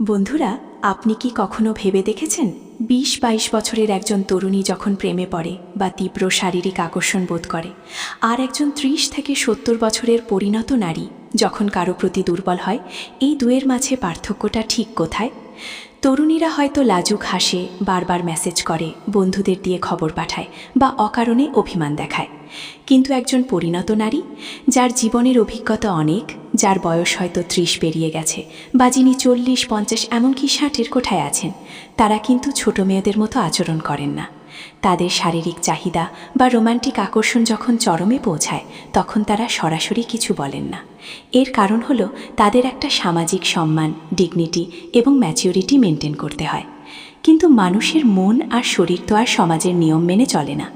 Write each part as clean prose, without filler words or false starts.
বন্ধুরা, আপনি কি কখনো ভেবে দেখেছেন ২০-২২ বছরের একজন তরুণী যখন প্রেমে পড়ে বা তীব্র শারীরিক আকর্ষণ বোধ করে, আর একজন ৩০ থেকে ৭০ বছরের পরিণত নারী যখন কারো প্রতি দুর্বল হয়, এই দুয়ের মাঝে পার্থক্যটা ঠিক কোথায়? তরুণীরা হয়তো লাজুক হাসে, বারবার মেসেজ করে, বন্ধুদের দিয়ে খবর পাঠায় বা অকারণে অভিমান দেখায়। কিন্তু একজন পরিণত নারী, যার জীবনের অভিজ্ঞতা অনেক, যার বয়স হয়তো ৩০ পেরিয়ে গেছে বা যিনি ৪০-৫০ এমনকি ৬০-এর কোঠায় আছেন, তারা কিন্তু ছোট মেয়েদের মতো আচরণ করেন না। তাদের শারীরিক চাহিদা বা রোমান্টিক আকর্ষণ যখন চরমে পৌঁছায়, তখন তারা সরাসরি কিছু বলেন না। এর কারণ হলো তাদের একটা সামাজিক সম্মান, ডিগনিটি এবং ম্যাচিউরিটি মেনটেন করতে হয়। কিন্তু মানুষের মন আর শরীর তো আর সমাজের নিয়ম মেনে চলে না।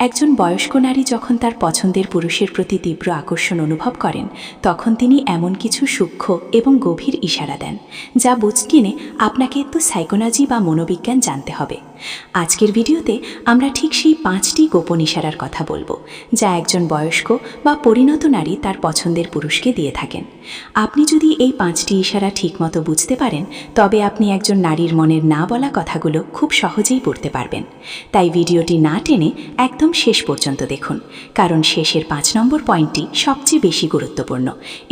একজন বয়স্ক নারী যখন তার পছন্দের পুরুষের প্রতি তীব্র আকর্ষণ অনুভব করেন, তখন তিনি এমন কিছু সূক্ষ্ম এবং গভীর ইশারা দেন, যা বুঝতে গেলে আপনাকে একটু সাইকোলজি বা মনোবিজ্ঞান জানতে হবে। আজকের ভিডিওতে আমরা ঠিক সেই ৫টি গোপন ইশারার কথা বলবো, যা একজন বয়স্ক বা পরিণত নারী তার পছন্দের পুরুষকে দিয়ে থাকেন। আপনি যদি এই ৫টি ইশারা ঠিকমতো বুঝতে পারেন, তবে আপনি একজন নারীর মনের না বলা কথাগুলো খুব সহজেই পড়তে পারবেন। তাই ভিডিওটি না টেনে একদম শেষ পর্যন্ত দেখুন, কারণ শেষের ৫ নম্বর পয়েন্টটি সবচেয়ে বেশি গুরুত্বপূর্ণ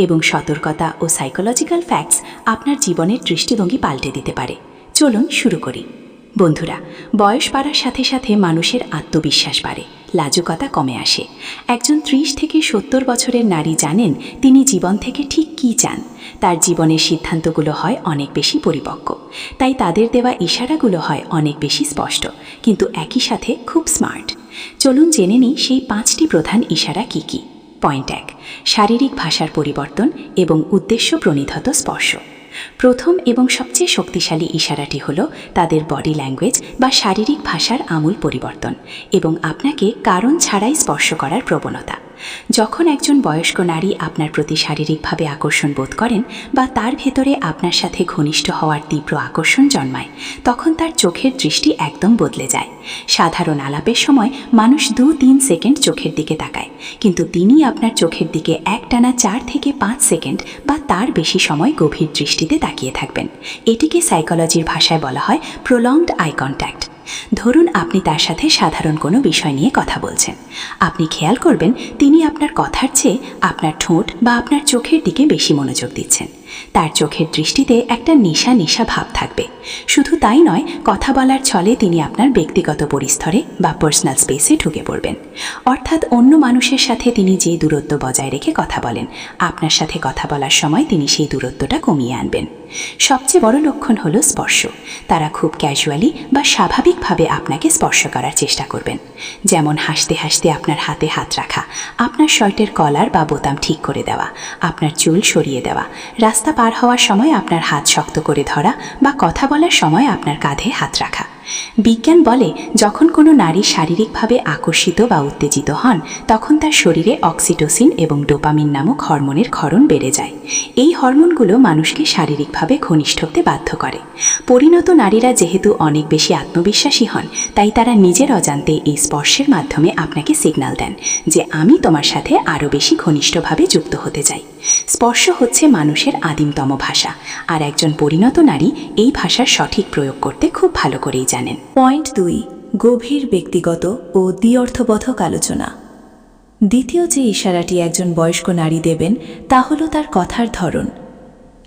এবং সতর্কতা ও সাইকোলজিক্যাল ফ্যাক্টস আপনার জীবনের দৃষ্টিভঙ্গি পাল্টে দিতে পারে। চলুন শুরু করি। বন্ধুরা, বয়স বাড়ার সাথে সাথে মানুষের আত্মবিশ্বাস বাড়ে, লাজুকতা কমে আসে। একজন ৩০ থেকে ৭০ বছরের নারী জানেন তিনি জীবন থেকে ঠিক কী চান। তার জীবনের সিদ্ধান্তগুলো হয় অনেক বেশি পরিপক্ক, তাই তাদের দেওয়া ইশারাগুলো হয় অনেক বেশি স্পষ্ট, কিন্তু একই সাথে খুব স্মার্ট। চলুন জেনে নিই সেই ৫টি প্রধান ইশারা কী কী। পয়েন্ট ১, শারীরিক ভাষার পরিবর্তন এবং উদ্দেশ্য প্রণিধত স্পর্শ। প্রথম এবং সবচেয়ে শক্তিশালী ইশারাটি হলো তাদের বডি ল্যাঙ্গুয়েজ বা শারীরিক ভাষার আমূল পরিবর্তন এবং আপনাকে কারণ ছাড়াই স্পর্শ করার প্রবণতা। যখন একজন বয়স্ক নারী আপনার প্রতি শারীরিকভাবে আকর্ষণ বোধ করেন বা তার ভেতরে আপনার সাথে ঘনিষ্ঠ হওয়ার তীব্র আকর্ষণ জন্মায়, তখন তার চোখের দৃষ্টি একদম বদলে যায়। সাধারণ আলাপের সময় মানুষ ২-৩ সেকেন্ড চোখের দিকে তাকায়, কিন্তু তিনি আপনার চোখের দিকে একটানা ৪ থেকে ৫ সেকেন্ড বা তার বেশি সময় গভীর দৃষ্টিতে তাকিয়ে থাকবেন। এটিকে সাইকোলজির ভাষায় বলা হয় প্রলংড আই কন্ট্যাক্ট। ধরুন আপনি তার সাথে সাধারণ কোনো বিষয় নিয়ে কথা বলছেন। আপনি খেয়াল করবেন তিনি আপনার কথার চেয়ে আপনার ঠোঁট বা আপনার চোখের দিকে বেশি মনোযোগ দিচ্ছেন। তার চোখের দৃষ্টিতে একটা নেশা নেশা ভাব থাকবে। শুধু তাই নয়, কথা বলার ছলে তিনি আপনার ব্যক্তিগত পরিস্তরে বা পার্সোনাল স্পেসে ঢুকে পড়বেন। অর্থাৎ অন্য মানুষের সাথে তিনি যে দূরত্ব বজায় রেখে কথা বলেন, আপনার সাথে কথা বলার সময় তিনি সেই দূরত্বটা কমিয়ে আনবেন। সবচেয়ে বড় লক্ষণ হলো স্পর্শ। তারা খুব ক্যাজুয়ালি বা স্বাভাবিকভাবে আপনাকে স্পর্শ করার চেষ্টা করবেন, যেমন হাসতে হাসতে আপনার হাতে হাত রাখা, আপনার শার্টের কলার বা বোতাম ঠিক করে দেওয়া, আপনার চুল সরিয়ে দেওয়া, রাস্তা পার হওয়ার সময় আপনার হাত শক্ত করে ধরা বা কথা বলার সময় আপনার কাঁধে হাত রাখা। বিজ্ঞান বলে, যখন কোনো নারী শারীরিকভাবে আকর্ষিত বা উত্তেজিত হন, তখন তার শরীরে অক্সিটোসিন এবং ডোপামিন নামক হরমোনের ক্ষরণ বেড়ে যায়। এই হরমোনগুলো মানুষকে শারীরিকভাবে ঘনিষ্ঠ হতে বাধ্য করে। পরিণত নারীরা যেহেতু অনেক বেশি আত্মবিশ্বাসী হন, তাই তারা নিজের অজান্তে এই স্পর্শের মাধ্যমে আপনাকে সিগন্যাল দেন যে আমি তোমার সাথে আরও বেশি ঘনিষ্ঠভাবে যুক্ত হতে চাই। স্পর্শ হচ্ছে মানুষের আদিমতম ভাষা, আর একজন পরিণত নারী এই ভাষার সঠিক প্রয়োগ করতে খুব ভালো করেই জানেন। পয়েন্ট ২, গভীর ব্যক্তিগত ও দ্বিঅর্থবোধক আলোচনা। দ্বিতীয় যে ইশারাটি একজন বয়স্ক নারী দেবেন, তা হলো তার কথার ধরন।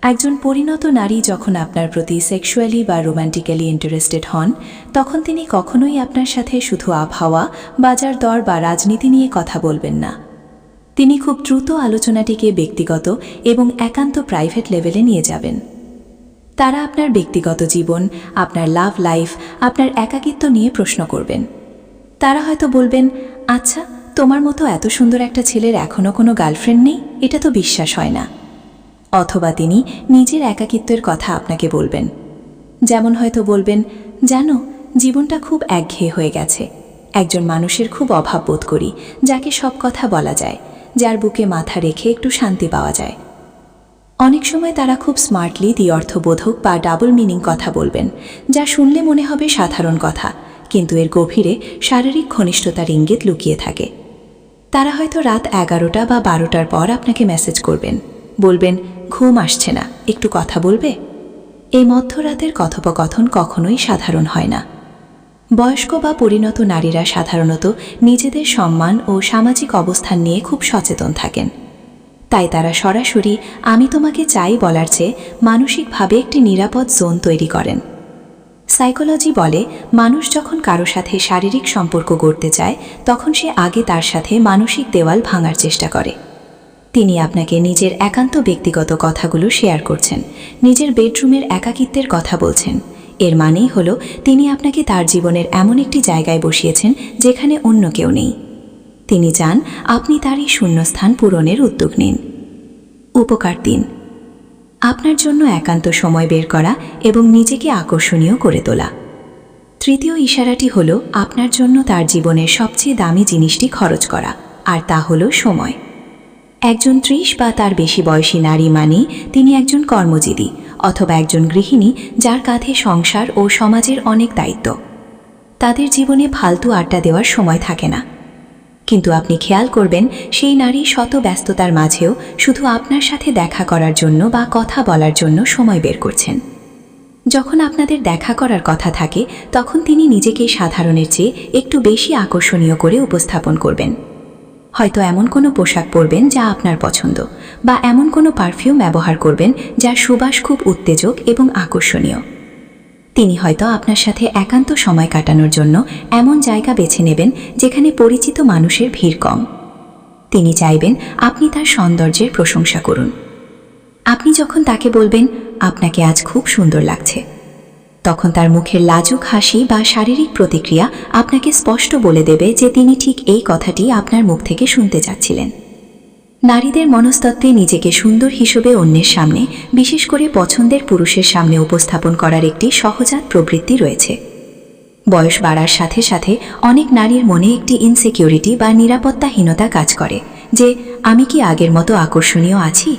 একজন পরিণত নারী যখন আপনার প্রতি সেক্সুয়ালি বা রোম্যান্টিক্যালি ইন্টারেস্টেড হন, তখন তিনি কখনোই আপনার সাথে শুধু আবহাওয়া, বাজার দর বা রাজনীতি নিয়ে কথা বলবেন না। তিনি খুব দ্রুত আলোচনাটিকে ব্যক্তিগত এবং একান্ত প্রাইভেট লেভেলে নিয়ে যাবেন। তারা আপনার ব্যক্তিগত জীবন, আপনার লাভ লাইফ, আপনার একাকিত্ব নিয়ে প্রশ্ন করবেন। তারা হয়তো বলবেন, আচ্ছা, তোমার মতো এত সুন্দর একটা ছেলের এখনও কোনো গার্লফ্রেন্ড নেই? এটা তো বিশ্বাস হয় না। অথবা তিনি নিজের একাকিত্বের কথা আপনাকে বলবেন। যেমন হয়তো বলবেন, জানো, জীবনটা খুব একঘেয়ে হয়ে গেছে। একজন মানুষের খুব অভাব বোধ করি, যাকে সব কথা বলা যায়, যার বুকে মাথা রেখে একটু শান্তি পাওয়া যায়। অনেক সময় তারা খুব স্মার্টলি দ্বিঅর্থবোধক বা ডাবল মিনিং কথা বলবেন, যা শুনলে মনে হবে সাধারণ কথা, কিন্তু এর গভীরে শারীরিক ঘনিষ্ঠতার ইঙ্গিত লুকিয়ে থাকে। তারা হয়তো রাত ১১টা বা ১২টার পর আপনাকে মেসেজ করবেন, বলবেন, ঘুম আসছে না, একটু কথা বলবে? এই মধ্যরাতের কথোপকথন কখনোই সাধারণ হয় না। বয়স্ক বা পরিণত নারীরা সাধারণত নিজেদের সম্মান ও সামাজিক অবস্থান নিয়ে খুব সচেতন থাকেন। তাই তারা সরাসরি আমি তোমাকে চাই বলার চেয়ে মানসিকভাবে একটি নিরাপদ জোন তৈরি করেন। সাইকোলজি বলে, মানুষ যখন কারো সাথে শারীরিক সম্পর্ক গড়তে চায় তখন সে আগে তার সাথে মানসিক দেওয়াল ভাঙার চেষ্টা করে। তিনি আপনাকে নিজের একান্ত ব্যক্তিগত কথাগুলো শেয়ার করছেন, নিজের বেডরুমের একাকিত্বের কথা বলছেন। এর মানেই হলো তিনি আপনাকে তার জীবনের এমন একটি জায়গায় বসিয়েছেন যেখানে অন্য কেউ নেই। তিনি চান আপনি তার এই শূন্যস্থান পূরণের উদ্যোগ নিন। উপকার 3, আপনার জন্য একান্ত সময় বের করা এবং নিজেকে আকর্ষণীয় করে তোলা। তৃতীয় ইশারাটি হল আপনার জন্য তার জীবনের সবচেয়ে দামি জিনিসটি খরচ করা, আর তা হল সময়। একজন 30 বা তার বেশি বয়সী নারী মানেই তিনি একজন কর্মজীবী অথবা একজন গৃহিণী যার কাঁধে সংসার ও সমাজের অনেক দায়িত্ব। তাদের জীবনে ফালতু আড্ডা দেওয়ার সময় থাকে না। কিন্তু আপনি খেয়াল করবেন সেই নারী শত ব্যস্ততার মাঝেও শুধু আপনার সাথে দেখা করার জন্য বা কথা বলার জন্য সময় বের করছেন। যখন আপনাদের দেখা করার কথা থাকে তখন তিনি নিজেকে সাধারণের চেয়ে একটু বেশি আকর্ষণীয় করে উপস্থাপন করবেন। হয়তো এমন কোনো পোশাক পরবেন যা আপনার পছন্দ, বা এমন কোনো পারফিউম ব্যবহার করবেন যার সুবাস খুব উত্তেজক এবং আকর্ষণীয়। তিনি হয়তো আপনার সাথে একান্ত সময় কাটানোর জন্য এমন জায়গা বেছে নেবেন যেখানে পরিচিত মানুষের ভিড় কম। তিনি চাইবেন আপনি তার সৌন্দর্যের প্রশংসা করুন। আপনি যখন তাকে বলবেন আপনাকে আজ খুব সুন্দর লাগছে, তখন তার মুখের লাজুক হাসি বা শারীরিক প্রতিক্রিয়া আপনাকে স্পষ্ট বলে দেবে যে তিনি ঠিক এই কথাটি আপনার মুখ থেকে শুনতে চাচ্ছিলেন। নারীদের মনস্তত্ত্বে নিজেকে সুন্দর হিসেবে অন্যের সামনে, বিশেষ করে পছন্দের পুরুষের সামনে উপস্থাপন করার একটি সহজাত প্রবৃত্তি রয়েছে। বয়স বাড়ার সাথে সাথে অনেক নারীর মনে একটি ইনসিকিউরিটি বা নিরাপত্তাহীনতা কাজ করে যে আমি কি আগের মতো আকর্ষণীয় আছি।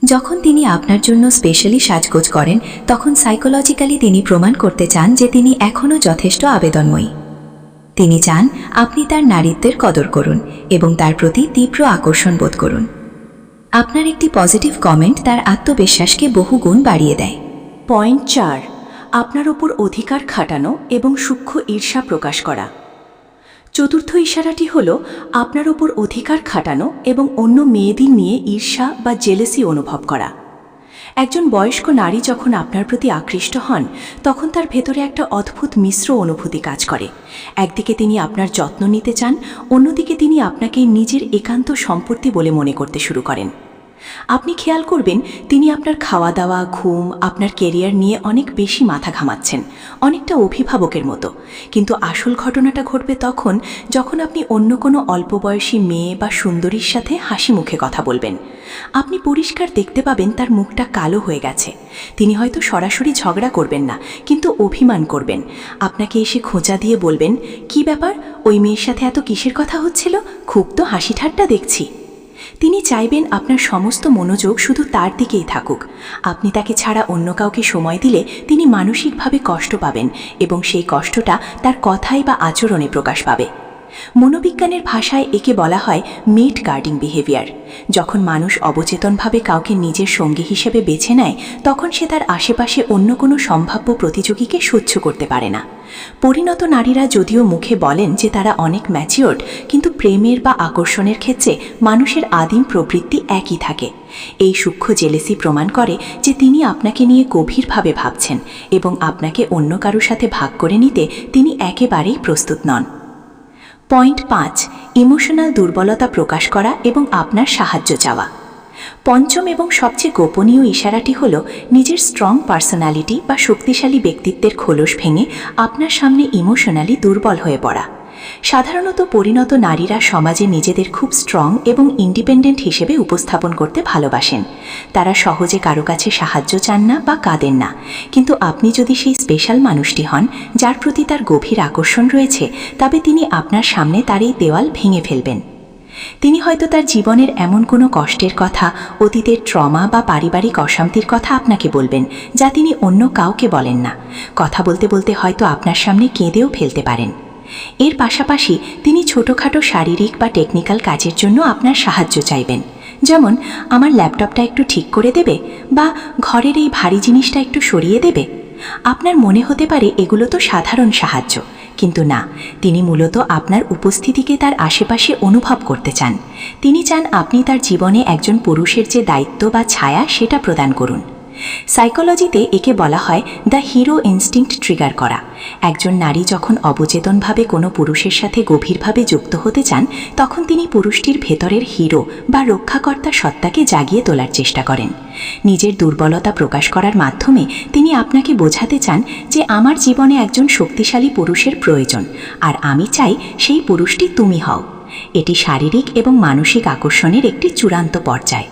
যখন তিনি আপনার জন্য স্পেশালি সাজগোজ করেন তখন সাইকোলজিক্যালি তিনি প্রমাণ করতে চান যে তিনি এখনও যথেষ্ট আবেদনময়ী। তিনি চান আপনি তার নারীত্বের কদর করুন এবং তার প্রতি তীব্র আকর্ষণ বোধ করুন। আপনার একটি পজিটিভ কমেন্ট তার আত্মবিশ্বাসকে বহুগুণ বাড়িয়ে দেয়। পয়েন্ট 4, আপনার ওপর অধিকার খাটানো এবং সূক্ষ্ম ঈর্ষা প্রকাশ করা। চতুর্থ ইশারাটি হল আপনার ওপর অধিকার খাটানো এবং অন্য মেয়েদের নিয়ে ঈর্ষা বা জেলেসি অনুভব করা। একজন বয়স্ক নারী যখন আপনার প্রতি আকৃষ্ট হন তখন তার ভেতরে একটা অদ্ভুত মিশ্র অনুভূতি কাজ করে। একদিকে তিনি আপনার যত্ন নিতে চান, অন্যদিকে তিনি আপনাকে নিজের একান্ত সম্পত্তি বলে মনে করতে শুরু করেন। আপনি খেয়াল করবেন তিনি আপনার খাওয়া দাওয়া, ঘুম, আপনার কেরিয়ার নিয়ে অনেক বেশি মাথা ঘামাচ্ছেন, অনেকটা অভিভাবকের মতো। কিন্তু আসল ঘটনাটা ঘটবে তখন যখন আপনি অন্য কোনো অল্প বয়সী মেয়ে বা সুন্দরীর সাথে হাসি মুখে কথা বলবেন। আপনি পরিষ্কার দেখতে পাবেন তার মুখটা কালো হয়ে গেছে। তিনি হয়তো সরাসরি ঝগড়া করবেন না, কিন্তু অভিমান করবেন। আপনাকে এসে খোঁচা দিয়ে বলবেন, কি ব্যাপার, ওই মেয়ের সাথে এত কিসের কথা হচ্ছিল, খুব তো হাসি ঠাট্টা দেখছি। তিনি চাইবেন আপনার সমস্ত মনোযোগ শুধু তার দিকেই থাকুক। আপনি তাকে ছাড়া অন্য কাউকে সময় দিলে তিনি মানসিকভাবে কষ্ট পাবেন এবং সেই কষ্টটা তার কথাই বা আচরণে প্রকাশ পাবে। মনোবিজ্ঞানের ভাষায় একে বলা হয় মেট গার্ডিং বিহেভিয়ার। যখন মানুষ অবচেতনভাবে কাউকে নিজের সঙ্গী হিসেবে বেছে নেয় তখন সে তার আশেপাশে অন্য কোনো সম্ভাব্য প্রতিযোগীকে সহ্য করতে পারে না। পরিণত নারীরা যদিও মুখে বলেন যে তারা অনেক ম্যাচিওর্ড, কিন্তু প্রেমের বা আকর্ষণের ক্ষেত্রে মানুষের আদিম প্রবৃত্তি একই থাকে। এই সূক্ষ্ম জেলেসি প্রমাণ করে যে তিনি আপনাকে নিয়ে গভীরভাবে ভাবছেন এবং আপনাকে অন্য কারোর সাথে ভাগ করে নিতে তিনি একেবারেই প্রস্তুত নন। পয়েন্ট 5, ইমোশনাল দুর্বলতা প্রকাশ করা এবং আপনার সাহায্য চাওয়া। পঞ্চম এবং সবচেয়ে গোপনীয় ইশারাটি হল নিজের স্ট্রং পার্সোনালিটি বা শক্তিশালী ব্যক্তিত্বের খোলস ভেঙে আপনার সামনে ইমোশনালি দুর্বল হয়ে পড়া। সাধারণত পরিণত নারীরা সমাজে নিজেদের খুব স্ট্রং এবং ইন্ডিপেন্ডেন্ট হিসেবে উপস্থাপন করতে ভালোবাসেন। তারা সহজে কারো কাছে সাহায্য চান না বা কাঁদেন না। কিন্তু আপনি যদি সেই স্পেশাল মানুষটি হন যার প্রতি তার গভীর আকর্ষণ রয়েছে, তবে তিনি আপনার সামনে তার এই দেওয়াল ভেঙে ফেলবেন। তিনি হয়তো তার জীবনের এমন কোনো কষ্টের কথা, অতীতের ট্রমা বা পারিবারিক অশান্তির কথা আপনাকে বলবেন যা তিনি অন্য কাউকে বলেন না। কথা বলতে বলতে হয়তো আপনার সামনে কেঁদেও ফেলতে পারেন। এর পাশাপাশি তিনি ছোটোখাটো শারীরিক বা টেকনিক্যাল কাজের জন্য আপনার সাহায্য চাইবেন, যেমন আমার ল্যাপটপটা একটু ঠিক করে দেবে বা ঘরের এই ভারী জিনিসটা একটু সরিয়ে দেবে। আপনার মনে হতে পারে এগুলো তো সাধারণ সাহায্য, কিন্তু না, তিনি মূলত আপনার উপস্থিতিকে তার আশেপাশে অনুভব করতে চান। তিনি চান আপনি তার জীবনে একজন পুরুষের যে দায়িত্ব বা ছায়া সেটা প্রদান করুন। সাইকোলজিতে একে বলা হয় দ্য হিরো ইনস্টিংক্ট ট্রিগার করা। একজন নারী যখন অবচেতনভাবে কোনো পুরুষের সাথে গভীরভাবে যুক্ত হতে চান, তখন তিনি পুরুষটির ভেতরের হিরো বা রক্ষাকর্তা সত্তাকে জাগিয়ে তোলার চেষ্টা করেন। নিজের দুর্বলতা প্রকাশ করার মাধ্যমে তিনি আপনাকে বোঝাতে চান যে আমার জীবনে একজন শক্তিশালী পুরুষের প্রয়োজন, আর আমি চাই সেই পুরুষটি তুমি হও। এটি শারীরিক এবং মানসিক আকর্ষণের একটি চূড়ান্ত পর্যায়।